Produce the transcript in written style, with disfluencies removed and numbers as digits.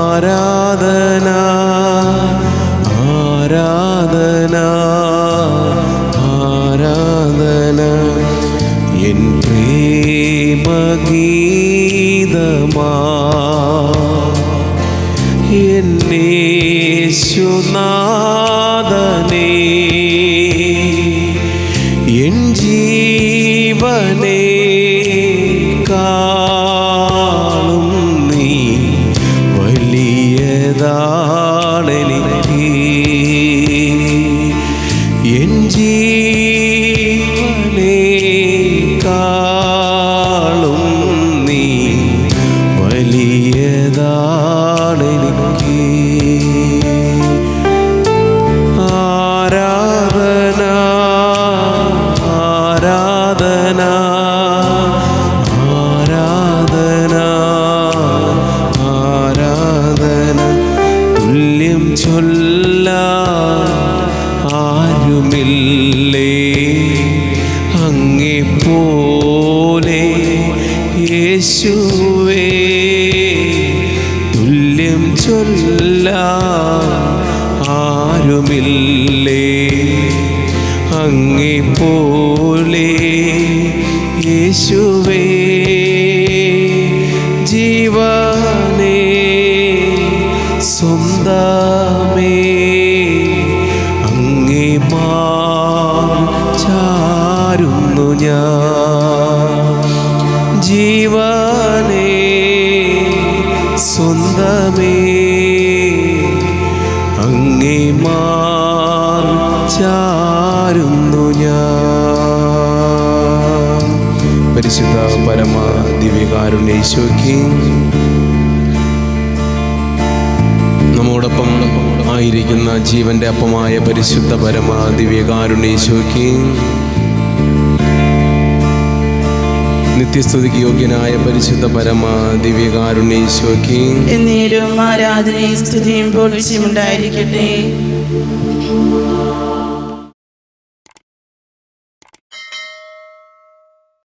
ആരാധന ആരാധന ആരാധന എൻ പ്രേമഗീതമാ യേശുനാഥനേ എൻ ജീവനേ കാളും നീ വലിയതാണെനിക്ക് എൻ ജീവനേ കാളും നീ വലിയതാണെനിക്ക് ആരാധന ആരാധന ആരാധന ആരാധന തുല്യം ചൊല്ലാൻ ആരുമില്ലേ അങ്ങെപ്പോലെ യേശുവേ തുല്യം ചൊല്ലാൻ ആരുമില്ലേ അങ്ങെപ്പോലെ യേശുവേ ജീവനേ സ്വന്തമേ അങ്ങേ ചാരുന്നു ഞാൻ ജീവനേ സ്വന്തമേ അങ്ങേ ചാരുന്നു ഞാൻ. പരിശുദ്ധ പരമ ദിവ്യകാരുണ്യ ഈശോയ്ക്ക് നമ്മോടൊപ്പം ആയിരിക്കുന്ന ജീവന്റെ അപ്പമായ പരിശുദ്ധ പരമ ദിവ്യകാരുണ്യ ഈശോയ്ക്ക് നിത്യസ്തുതിക്ക് യോഗ്യനായ പരിശുദ്ധ പരമ ദിവ്യകാരുണ്യ ഈശോയ്ക്ക് എന്നേരും ആരാധനയും സ്തുതിയും പുകഴ്ചയും ഉണ്ടായിരിക്കട്ടെ.